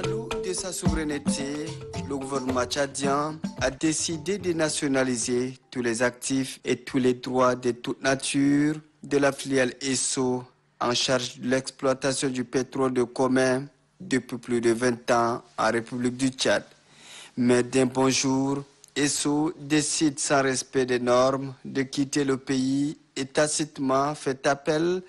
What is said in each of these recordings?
jaloux de sa souveraineté, le gouvernement tchadien a décidé de nationaliser tous les actifs et tous les droits de toute nature de la filiale ESSO en charge de l'exploitation du pétrole de commun depuis plus de 20 ans en République du Tchad. Mais d'un bon jour, ESSO décide sans respect des normes de quitter le pays et tacitement fait appel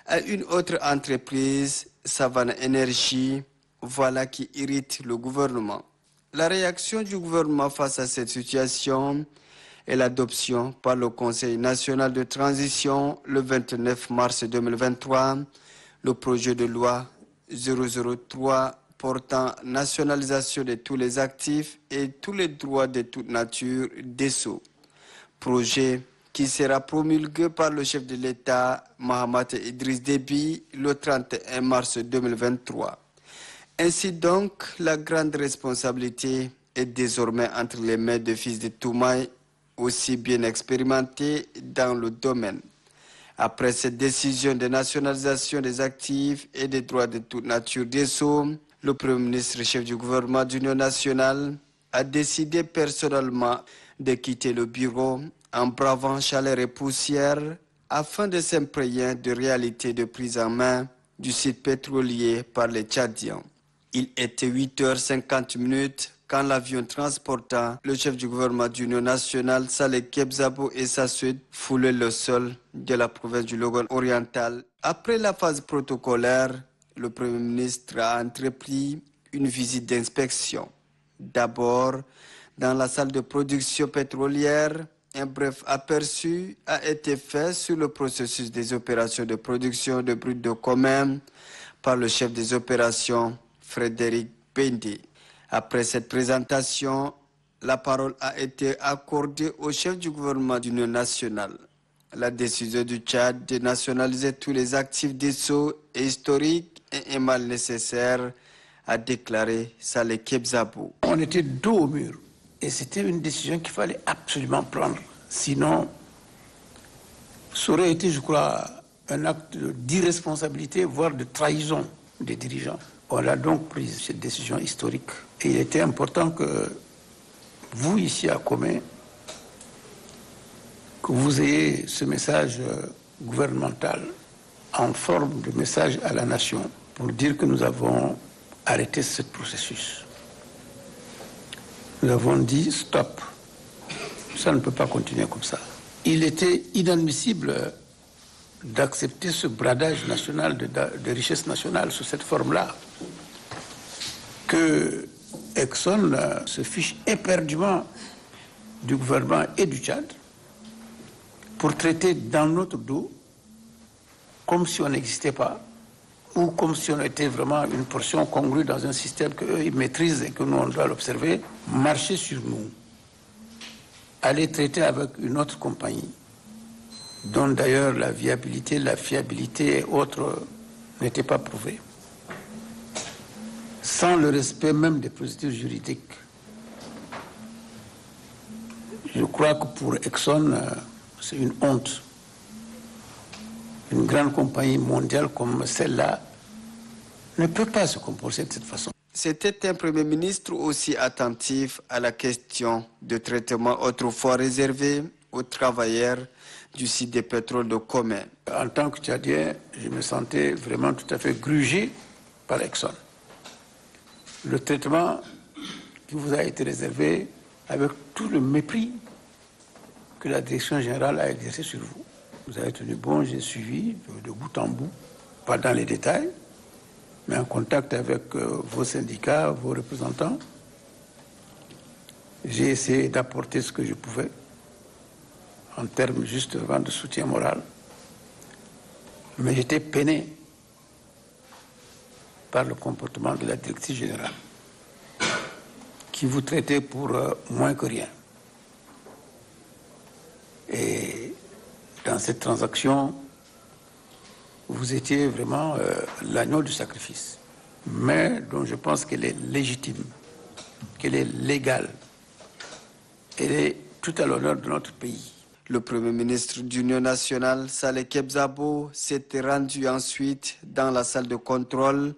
à une autre entreprise, Savannah Energy. Voilà qui irrite le gouvernement. La réaction du gouvernement face à cette situation est l'adoption par le Conseil national de transition le 29 mars 2023, le projet de loi 003 portant nationalisation de tous les actifs et tous les droits de toute nature d'ESSO. Projet qui sera promulgué par le chef de l'État, Mahamat Idriss Déby, le 31 mars 2023. Ainsi donc, la grande responsabilité est désormais entre les mains de fils de Toumaï, aussi bien expérimentés dans le domaine. Après cette décision de nationalisation des actifs et des droits de toute nature d'ESSO, le Premier ministre chef du gouvernement d'Union nationale a décidé personnellement de quitter le bureau en bravant chaleur et poussière afin de s'imprégner de réalité de prise en main du site pétrolier par les Tchadiens. Il était 8h50 quand l'avion transportant le chef du gouvernement d'Union nationale, Saleh Kebzabo et sa suite foulaient le sol de la province du Logone oriental. Après la phase protocolaire, le Premier ministre a entrepris une visite d'inspection. D'abord, dans la salle de production pétrolière, un bref aperçu a été fait sur le processus des opérations de production de brut de commun par le chef des opérations, Frédéric Bende. Après cette présentation, la parole a été accordée au chef du gouvernement d'Union nationale. La décision du Tchad de nationaliser tous les actifs d'ESSO est historique et est mal nécessaire, a déclaré Saleh Kebzabo. On était dos au mur et c'était une décision qu'il fallait absolument prendre. Sinon, ça aurait été, je crois, un acte d'irresponsabilité, voire de trahison des dirigeants. On a donc pris cette décision historique. Et il était important que vous, ici à Comé, que vous ayez ce message gouvernemental en forme de message à la nation pour dire que nous avons arrêté ce processus. Nous avons dit stop. Ça ne peut pas continuer comme ça. Il était inadmissible d'accepter ce bradage national de richesse nationale sous cette forme-là. Que Exxon se fiche éperdument du gouvernement et du Tchad pour traiter dans notre dos comme si on n'existait pas ou comme si on était vraiment une portion congrue dans un système qu'eux ils maîtrisent et que nous on doit l'observer, marcher sur nous, aller traiter avec une autre compagnie dont d'ailleurs la viabilité, la fiabilité et autres n'étaient pas prouvées, sans le respect même des procédures juridiques. Je crois que pour Exxon, c'est une honte. Une grande compagnie mondiale comme celle-là ne peut pas se comporter de cette façon. C'était un Premier ministre aussi attentif à la question de traitement autrefois réservé aux travailleurs du site de pétrole de Comé. En tant que Tchadien, je me sentais vraiment tout à fait grugé par Exxon. Le traitement qui vous a été réservé avec tout le mépris que la direction générale a exercé sur vous. Vous avez tenu bon, j'ai suivi de bout en bout, pas dans les détails, mais en contact avec vos syndicats, vos représentants. J'ai essayé d'apporter ce que je pouvais en termes justement de soutien moral. Mais j'étais peiné par le comportement de la directrice générale, qui vous traitait pour moins que rien. Et dans cette transaction, vous étiez vraiment l'agneau du sacrifice, mais dont je pense qu'elle est légitime, qu'elle est légale, elle est tout à l'honneur de notre pays. Le Premier ministre d'Union nationale, Saleh Kebzabo, s'était rendu ensuite dans la salle de contrôle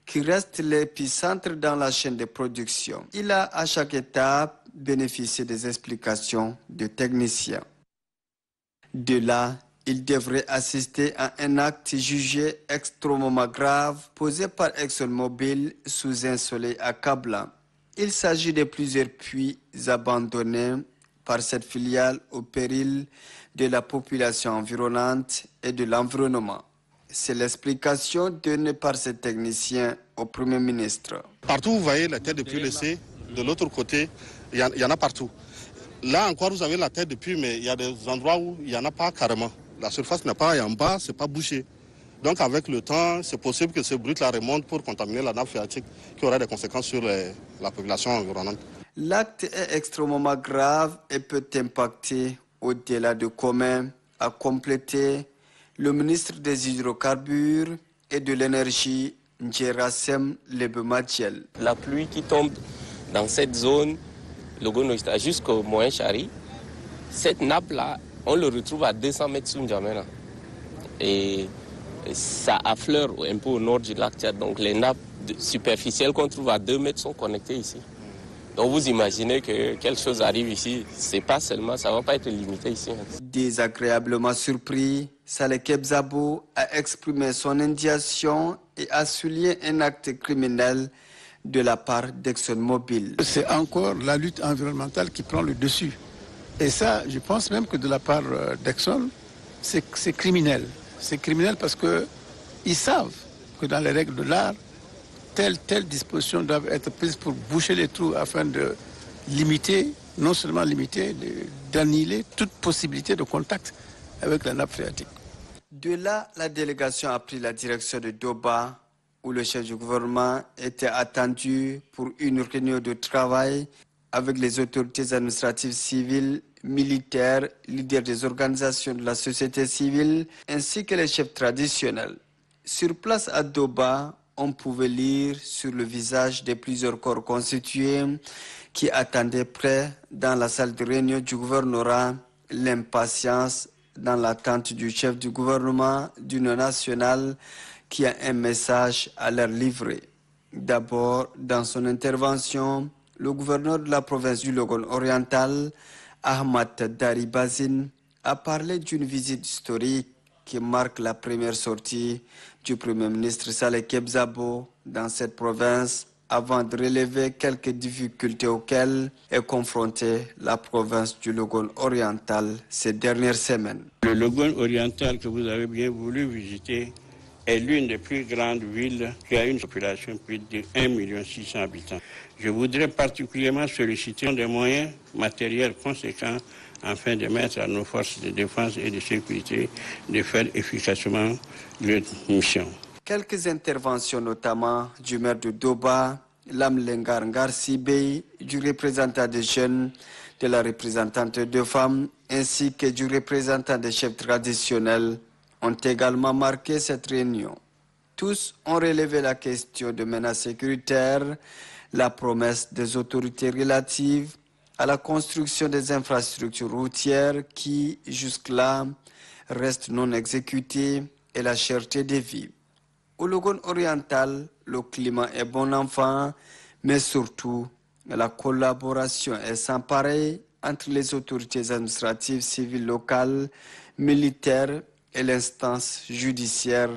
qui reste l'épicentre dans la chaîne de production. Il a à chaque étape bénéficié des explications de techniciens. De là, il devrait assister à un acte jugé extrêmement grave posé par ExxonMobil sous un soleil accablant. Il s'agit de plusieurs puits abandonnés par cette filiale au péril de la population environnante et de l'environnement. C'est l'explication donnée par ces techniciens au Premier ministre. Partout, vous voyez la tête de puits laissée. De l'autre côté, il y en a partout. Là encore, vous avez la tête de puits, mais il y a des endroits où il n'y en a pas carrément. La surface n'est pas en bas, ce n'est pas bouché. Donc avec le temps, c'est possible que ce brut-là remonte pour contaminer la nappe phréatique qui aura des conséquences sur la population environnante. L'acte est extrêmement grave et peut impacter au-delà du commun, a complété le ministre des Hydrocarbures et de l'Énergie, Njerassem Lebemadiel. La pluie qui tombe dans cette zone, le Gonoïsta jusqu'au Moyen Chari, cette nappe-là, on le retrouve à 200 mètres sous N'Djamena. Et ça affleure un peu au nord du lac Tchad. Donc les nappes superficielles qu'on trouve à 2 mètres sont connectées ici. Donc vous imaginez que quelque chose arrive ici, c'est pas seulement, ça ne va pas être limité ici. Désagréablement surpris, Saleh Kebzabo a exprimé son indignation et a souligné un acte criminel de la part d'ExxonMobil. C'est encore la lutte environnementale qui prend le dessus. Et ça, je pense même que de la part d'Exxon, c'est criminel. C'est criminel parce qu'ils savent que dans les règles de l'art, telle disposition doivent être prises pour boucher les trous afin de limiter, non seulement limiter, d'annihiler toute possibilité de contact avec la nappe phréatique. De là, la délégation a pris la direction de Doba, où le chef du gouvernement était attendu pour une réunion de travail avec les autorités administratives civiles, militaires, leaders des organisations de la société civile, ainsi que les chefs traditionnels. Sur place à Doba, on pouvait lire sur le visage de plusieurs corps constitués qui attendaient près dans la salle de réunion du gouvernorat l'impatience dans l'attente du chef du gouvernement d'union nationale qui a un message à leur livrer. D'abord, dans son intervention, le gouverneur de la province du Logone oriental, Ahmad Daribazine, a parlé d'une visite historique qui marque la première sortie du Premier ministre Saleh Kebzabo dans cette province avant de relever quelques difficultés auxquelles est confrontée la province du Logone oriental ces dernières semaines. Le Logone oriental que vous avez bien voulu visiter est l'une des plus grandes villes qui a une population de plus de 1 600 000 habitants. Je voudrais particulièrement solliciter des moyens matériels conséquents afin de mettre à nos forces de défense et de sécurité de faire efficacement leur mission. Quelques interventions notamment du maire de Doba, Lamlengar Ngarsibey, du représentant des jeunes, de la représentante de femmes, ainsi que du représentant des chefs traditionnels ont également marqué cette réunion. Tous ont relevé la question de menaces sécuritaires, la promesse des autorités relatives à la construction des infrastructures routières qui, jusque-là, restent non exécutées et la cherté des vies. Au Logone oriental, le climat est bon enfant, mais surtout, la collaboration est sans pareil entre les autorités administratives civiles locales, militaires et l'instance judiciaire,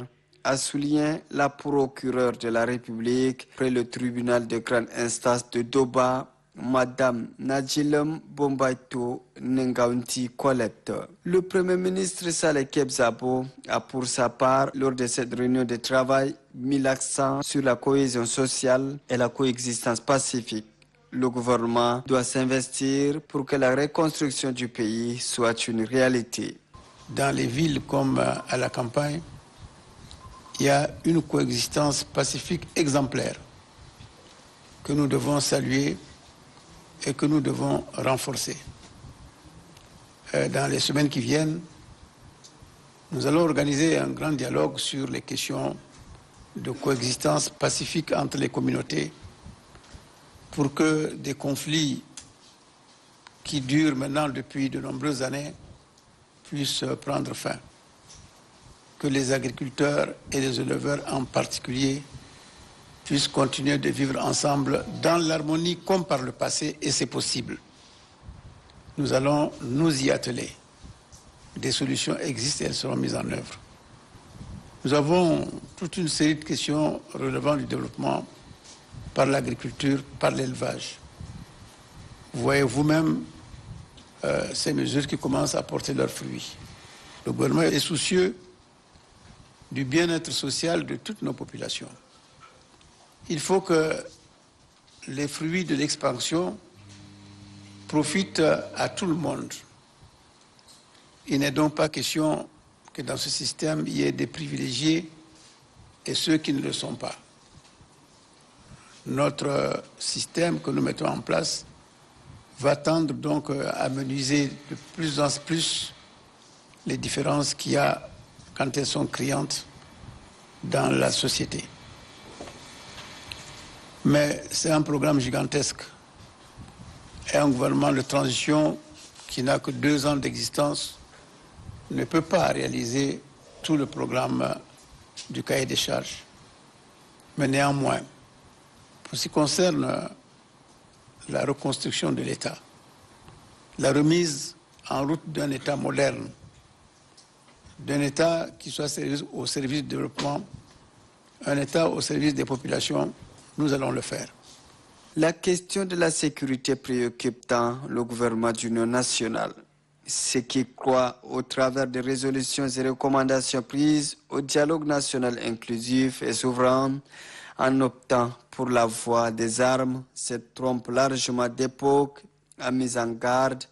a souligné la procureure de la République près le tribunal de grande instance de Doba, Madame Nadjilem Bombaito Nengaunti Colette. Le Premier ministre Saleh Kebzabo a pour sa part, lors de cette réunion de travail, mis l'accent sur la cohésion sociale et la coexistence pacifique. Le gouvernement doit s'investir pour que la reconstruction du pays soit une réalité. Dans les villes comme à la campagne, il y a une coexistence pacifique exemplaire que nous devons saluer et que nous devons renforcer. Dans les semaines qui viennent, nous allons organiser un grand dialogue sur les questions de coexistence pacifique entre les communautés pour que des conflits qui durent maintenant depuis de nombreuses années puissent prendre fin. Que les agriculteurs et les éleveurs en particulier puissent continuer de vivre ensemble dans l'harmonie comme par le passé, et c'est possible. Nous allons nous y atteler. Des solutions existent et elles seront mises en œuvre. Nous avons toute une série de questions relevant du développement par l'agriculture, par l'élevage. Vous voyez vous-même ces mesures qui commencent à porter leurs fruits. Le gouvernement est soucieux du bien-être social de toutes nos populations. Il faut que les fruits de l'expansion profitent à tout le monde. Il n'est donc pas question que dans ce système, il y ait des privilégiés et ceux qui ne le sont pas. Notre système que nous mettons en place va tendre donc à amenuiser de plus en plus les différences qu'il y a quand elles sont criantes dans la société. Mais c'est un programme gigantesque. Et un gouvernement de transition qui n'a que 2 ans d'existence ne peut pas réaliser tout le programme du cahier des charges. Mais néanmoins, pour ce qui concerne la reconstruction de l'État, la remise en route d'un État moderne, d'un État qui soit au service du développement, un État au service des populations, nous allons le faire. La question de la sécurité préoccupe tant le gouvernement d'union nationale, ce qui croit au travers des résolutions et recommandations prises au dialogue national inclusif et souverain en optant pour la voie des armes, se trompe largement d'époque, a mis en garde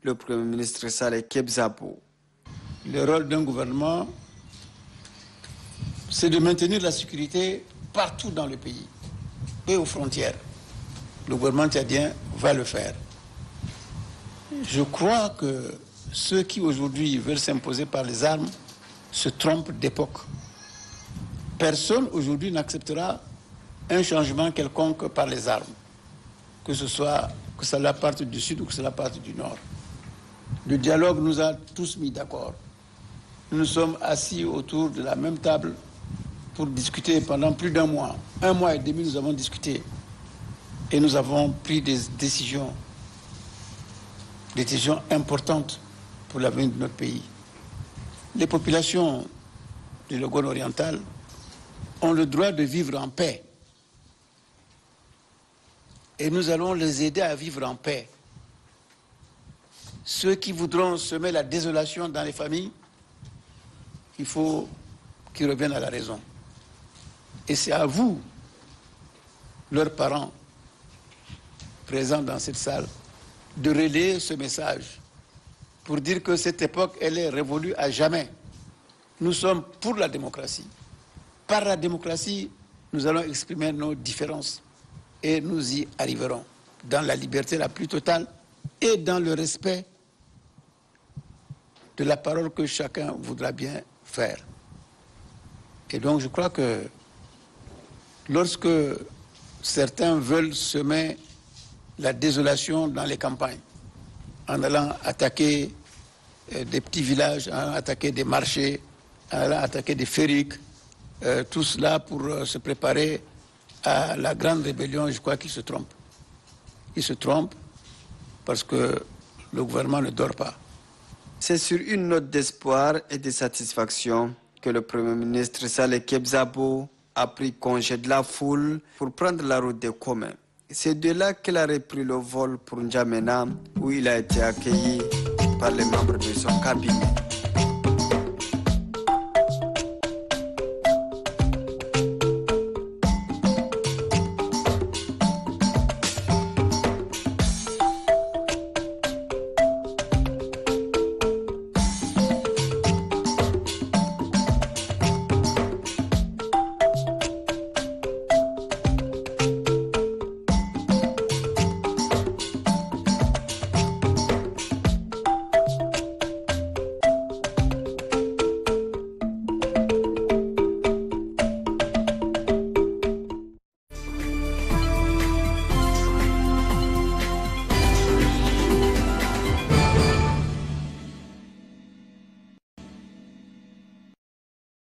le Premier ministre Saleh Kebzabo. Le rôle d'un gouvernement, c'est de maintenir la sécurité partout dans le pays et aux frontières. Le gouvernement tchadien va le faire. Je crois que ceux qui aujourd'hui veulent s'imposer par les armes se trompent d'époque. Personne aujourd'hui n'acceptera un changement quelconque par les armes, que cela parte du sud ou que cela parte du nord. Le dialogue nous a tous mis d'accord. Nous nous sommes assis autour de la même table pour discuter pendant plus d'1 mois. 1 mois et demi, nous avons discuté et nous avons pris des décisions importantes pour l'avenir de notre pays. Les populations du Logone oriental ont le droit de vivre en paix. Et nous allons les aider à vivre en paix. Ceux qui voudront semer la désolation dans les familles, il faut qu'ils reviennent à la raison. Et c'est à vous, leurs parents, présents dans cette salle, de relayer ce message pour dire que cette époque, elle est révolue à jamais. Nous sommes pour la démocratie. Par la démocratie, nous allons exprimer nos différences et nous y arriverons dans la liberté la plus totale et dans le respect de la parole que chacun voudra bien faire. Et donc je crois que lorsque certains veulent semer la désolation dans les campagnes, en allant attaquer des petits villages, en allant attaquer des marchés, en allant attaquer des ferriques, tout cela pour se préparer à la grande rébellion, je crois qu'ils se trompent. Ils se trompent parce que le gouvernement ne dort pas. C'est sur une note d'espoir et de satisfaction que le Premier ministre Saleh Kebzabo a pris congé de la foule pour prendre la route des communs. C'est de là qu'il a repris le vol pour N'Djamena, où il a été accueilli par les membres de son cabinet.